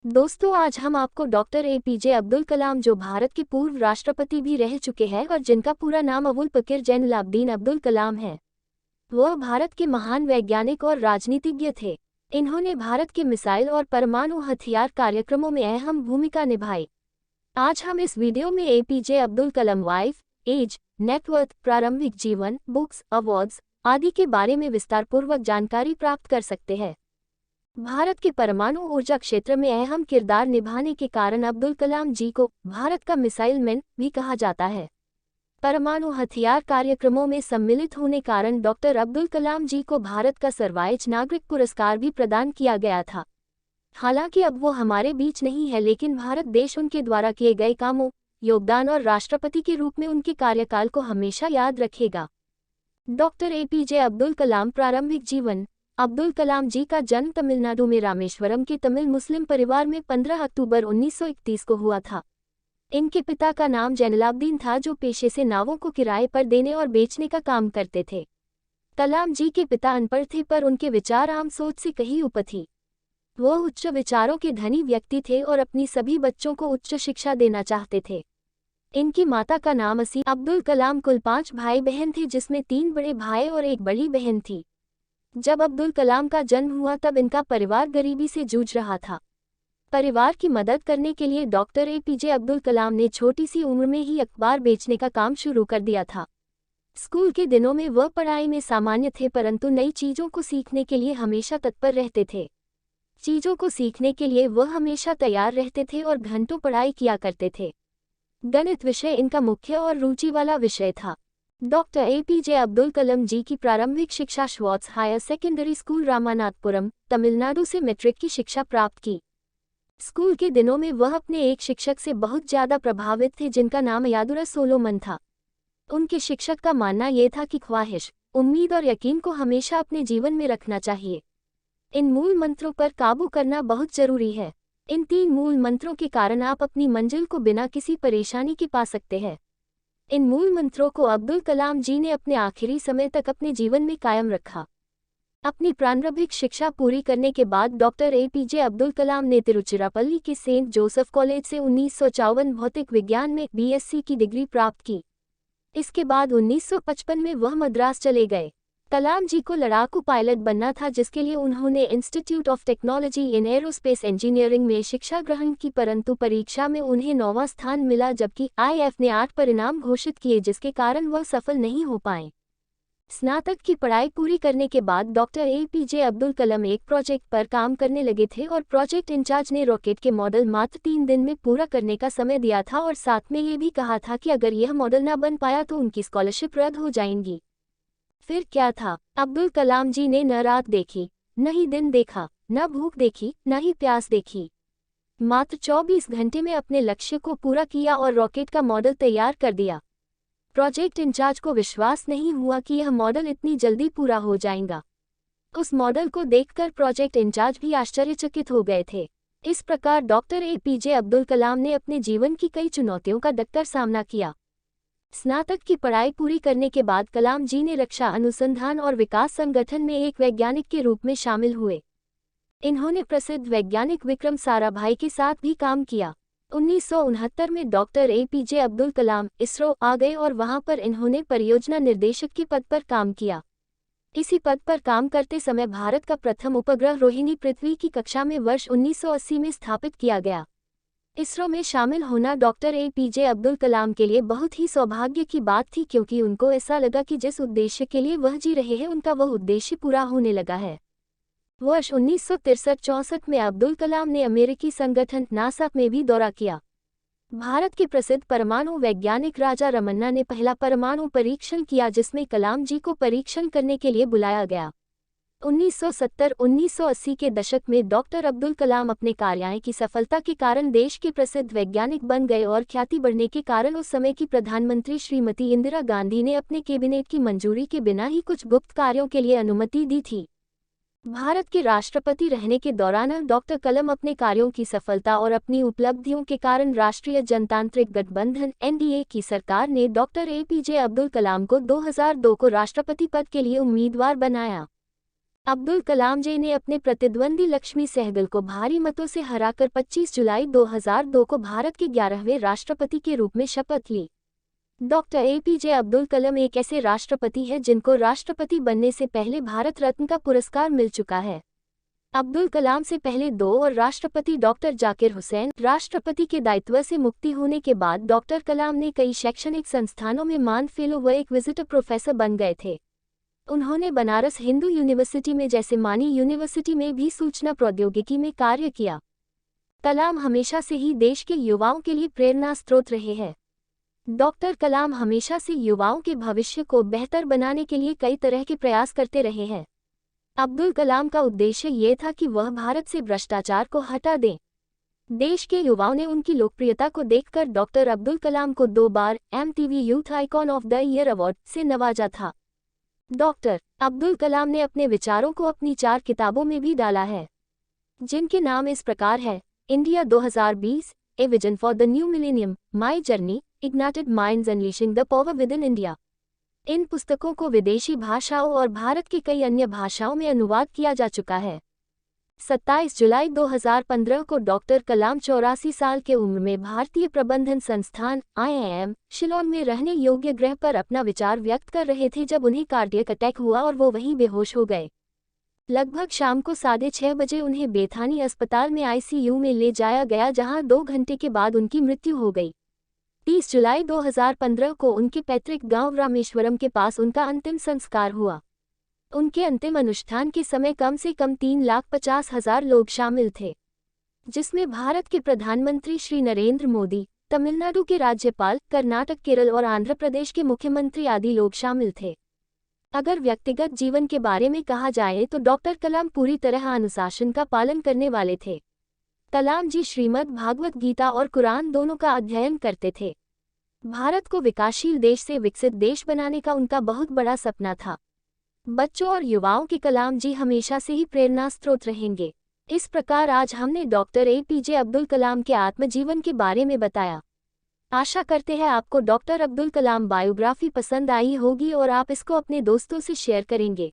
दोस्तों, आज हम आपको डॉक्टर एपीजे अब्दुल कलाम, जो भारत के पूर्व राष्ट्रपति भी रह चुके हैं और जिनका पूरा नाम अबुल पकीर जैनुलाब्दीन अब्दुल कलाम है, वह भारत के महान वैज्ञानिक और राजनीतिज्ञ थे। इन्होंने भारत के मिसाइल और परमाणु हथियार कार्यक्रमों में अहम भूमिका निभाई। आज हम इस वीडियो में एपीजे अब्दुल कलाम वाइफ, एज, नेटवर्थ, प्रारंभिक जीवन, बुक्स, अवार्ड्स आदि के बारे में विस्तारपूर्वक जानकारी प्राप्त कर सकते हैं। भारत के परमाणु ऊर्जा क्षेत्र में अहम किरदार निभाने के कारण अब्दुल कलाम जी को भारत का मिसाइल मैन भी कहा जाता है। परमाणु हथियार कार्यक्रमों में सम्मिलित होने कारण डॉक्टर अब्दुल कलाम जी को भारत का सर्वोच्च नागरिक पुरस्कार भी प्रदान किया गया था। हालांकि अब वो हमारे बीच नहीं है, लेकिन भारत देश उनके द्वारा किए गए कामों, योगदान और राष्ट्रपति के रूप में उनके कार्यकाल को हमेशा याद रखेगा। डॉक्टर एपीजे अब्दुल कलाम प्रारंभिक जीवन। अब्दुल कलाम जी का जन्म तमिलनाडु में रामेश्वरम के तमिल मुस्लिम परिवार में 15 अक्टूबर 1931 को हुआ था। इनके पिता का नाम जैनुलाब्दीन था, जो पेशे से नावों को किराए पर देने और बेचने का काम करते थे। कलाम जी के पिता अनपढ़ थे, पर उनके विचार आम सोच से कहीं ऊपर थी। वह उच्च विचारों के धनी व्यक्ति थे और अपनी सभी बच्चों को उच्च शिक्षा देना चाहते थे। इनकी माता का नाम असी। अब्दुल कलाम कुल 5 भाई बहन थे, जिसमें 3 बड़े भाई और 1 बड़ी बहन थी। जब अब्दुल कलाम का जन्म हुआ तब इनका परिवार गरीबी से जूझ रहा था। परिवार की मदद करने के लिए डॉक्टर एपीजे अब्दुल कलाम ने छोटी सी उम्र में ही अखबार बेचने का काम शुरू कर दिया था। स्कूल के दिनों में वह पढ़ाई में सामान्य थे, परंतु नई चीज़ों को सीखने के लिए हमेशा तत्पर रहते थे। चीज़ों को सीखने के लिए वह हमेशा तैयार रहते थे और घंटों पढ़ाई किया करते थे। गणित विषय इनका मुख्य और रुचि वाला विषय था। डॉक्टर एपीजे अब्दुल कलाम जी की प्रारंभिक शिक्षा Schwartz higher secondary school Ramanathapuram, Tamil Nadu से मैट्रिक की शिक्षा प्राप्त की। स्कूल के दिनों में वह अपने एक शिक्षक से बहुत ज़्यादा प्रभावित थे, जिनका नाम यादुरा सोलोमन था। उनके शिक्षक का मानना यह था कि ख्वाहिश, उम्मीद और यकीन को हमेशा अपने जीवन में रखना चाहिए। इन मूल मंत्रों पर काबू करना बहुत जरूरी है। इन 3 मूल मंत्रों के कारण आप अपनी मंजिल को बिना किसी परेशानी के पा सकते हैं। इन मूल मंत्रों को अब्दुल कलाम जी ने अपने आखिरी समय तक अपने जीवन में कायम रखा। अपनी प्रारंभिक शिक्षा पूरी करने के बाद डॉक्टर एपीजे अब्दुल कलाम ने तिरुचिरापल्ली के सेंट जोसेफ कॉलेज से 1954 भौतिक विज्ञान में बीएससी की डिग्री प्राप्त की। इसके बाद 1955 में वह मद्रास चले गए। कलाम जी को लड़ाकू पायलट बनना था, जिसके लिए उन्होंने institute of technology in aerospace engineering में शिक्षा ग्रहण की, परंतु परीक्षा में उन्हें 9वां स्थान मिला, जबकि आईएफ ने 8 परिणाम घोषित किए, जिसके कारण वह सफल नहीं हो पाए। स्नातक की पढ़ाई पूरी करने के बाद डॉक्टर एपीजे अब्दुल कलाम एक प्रोजेक्ट पर काम करने लगे थे और प्रोजेक्ट इंचार्ज ने रॉकेट के मॉडल मात्र 3 दिन में पूरा करने का समय दिया था और साथ में ये भी कहा था कि अगर यह मॉडल न बन पाया तो उनकी स्कॉलरशिप रद्द हो जाएंगी। फिर क्या था? अब्दुल कलाम जी ने न रात देखी, न ही दिन देखा, न भूख देखी, न ही प्यास देखी। मात्र 24 घंटे में अपने लक्ष्य को पूरा किया और रॉकेट का मॉडल तैयार कर दिया। प्रोजेक्ट इंचार्ज को विश्वास नहीं हुआ कि यह मॉडल इतनी जल्दी पूरा हो जाएगा। उस मॉडल को देखकर प्रोजेक्ट इंचार्ज भी आश्चर्यचकित हो गए थे। इस प्रकार डॉक्टर एपीजे अब्दुल कलाम ने अपने जीवन की कई चुनौतियों का डटकर सामना किया। स्नातक की पढ़ाई पूरी करने के बाद कलाम जी ने रक्षा अनुसंधान और विकास संगठन में एक वैज्ञानिक के रूप में शामिल हुए। इन्होंने प्रसिद्ध वैज्ञानिक विक्रम साराभाई के साथ भी काम किया। 1969 में डॉक्टर एपीजे अब्दुल कलाम इसरो आ गए और वहां पर इन्होंने परियोजना निर्देशक के पद पर काम किया। इसी पद पर काम करते समय भारत का प्रथम उपग्रह रोहिणी पृथ्वी की कक्षा में वर्ष 1980 में स्थापित किया गया। इसरो में शामिल होना डॉक्टर एपीजे अब्दुल कलाम के लिए बहुत ही सौभाग्य की बात थी, क्योंकि उनको ऐसा लगा कि जिस उद्देश्य के लिए वह जी रहे हैं उनका वह उद्देश्य पूरा होने लगा है। वर्ष 1963-64 में अब्दुल कलाम ने अमेरिकी संगठन नासा में भी दौरा किया। भारत के प्रसिद्ध परमाणु वैज्ञानिक राजा रमन्ना ने पहला परमाणु परीक्षण किया, जिसमें कलाम जी को परीक्षण करने के लिए बुलाया गया। 1970-1980 के दशक में डॉक्टर अब्दुल कलाम अपने कार्यों की सफलता के कारण देश के प्रसिद्ध वैज्ञानिक बन गए और ख्याति बढ़ने के कारण उस समय की प्रधानमंत्री श्रीमती इंदिरा गांधी ने अपने कैबिनेट की मंजूरी के बिना ही कुछ गुप्त कार्यों के लिए अनुमति दी थी। भारत के राष्ट्रपति रहने के दौरान डॉक्टर कलाम अपने कार्यों की सफलता और अपनी उपलब्धियों के कारण राष्ट्रीय जनतांत्रिक गठबंधन (एनडीए) की सरकार ने डॉक्टर एपीजे अब्दुल कलाम को 2002 को राष्ट्रपति पद के लिए उम्मीदवार बनाया। अब्दुल कलाम जी ने अपने प्रतिद्वंदी लक्ष्मी सहगल को भारी मतों से हराकर 25 जुलाई 2002 को भारत के 11वें राष्ट्रपति के रूप में शपथ ली। डॉक्टर एपीजे अब्दुल कलाम एक ऐसे राष्ट्रपति हैं जिनको राष्ट्रपति बनने से पहले भारत रत्न का पुरस्कार मिल चुका है। अब्दुल कलाम से पहले 2 और राष्ट्रपति डॉक्टर जाकिर हुसैन। राष्ट्रपति के दायित्व से मुक्ति होने के बाद डॉक्टर कलाम ने कई शैक्षणिक संस्थानों में मान फेलो व एक विजिटर प्रोफेसर बन गए थे। उन्होंने बनारस हिंदू यूनिवर्सिटी में जैसे मानी यूनिवर्सिटी में भी सूचना प्रौद्योगिकी में कार्य किया। कलाम हमेशा से ही देश के युवाओं के लिए प्रेरणा स्रोत रहे हैं। डॉक्टर कलाम हमेशा से युवाओं के भविष्य को बेहतर बनाने के लिए कई तरह के प्रयास करते रहे हैं। अब्दुल कलाम का उद्देश्य ये था कि वह भारत से भ्रष्टाचार को हटा दें। देश के युवाओं ने उनकी लोकप्रियता को देखकर डॉक्टर अब्दुल कलाम को 2 बार MTV youth icon of the year award से नवाजा था। डॉक्टर अब्दुल कलाम ने अपने विचारों को अपनी 4 किताबों में भी डाला है, जिनके नाम इस प्रकार है: India 2020, a vision for the new millennium, my journey, ignited minds unleashing the power within India. इन पुस्तकों को विदेशी भाषाओं और भारत की कई अन्य भाषाओं में अनुवाद किया जा चुका है। 27 जुलाई 2015 को डॉक्टर कलाम 84 साल के उम्र में भारतीय प्रबंधन संस्थान IIM शिलोंग में रहने योग्य ग्रह पर अपना विचार व्यक्त कर रहे थे जब उन्हें कार्डियक अटैक हुआ और वो वहीं बेहोश हो गए। लगभग शाम को 6:30 बजे उन्हें बेथानी अस्पताल में ICU में ले जाया गया, जहां 2 घंटे के बाद उनकी मृत्यु हो गई। 30 जुलाई 2015 को उनके पैतृक गांव रामेश्वरम के पास उनका अंतिम संस्कार हुआ। उनके अंतिम अनुष्ठान के समय कम से कम 3,50,000 लोग शामिल थे, जिसमें भारत के प्रधानमंत्री श्री नरेंद्र मोदी, तमिलनाडु के राज्यपाल, कर्नाटक, केरल और आंध्र प्रदेश के मुख्यमंत्री आदि लोग शामिल थे। अगर व्यक्तिगत जीवन के बारे में कहा जाए तो डॉक्टर कलाम पूरी तरह अनुशासन का पालन करने वाले थे। कलाम जी श्रीमद् भागवत गीता और कुरान दोनों का अध्ययन करते थे। भारत को विकासशील देश से विकसित देश बनाने का उनका बहुत बड़ा सपना था। बच्चों और युवाओं के कलाम जी हमेशा से ही प्रेरणा स्रोत रहेंगे। इस प्रकार आज हमने डॉक्टर एपीजे अब्दुल कलाम के आत्मजीवन के बारे में बताया। आशा करते हैं आपको डॉक्टर अब्दुल कलाम बायोग्राफी पसंद आई होगी और आप इसको अपने दोस्तों से शेयर करेंगे।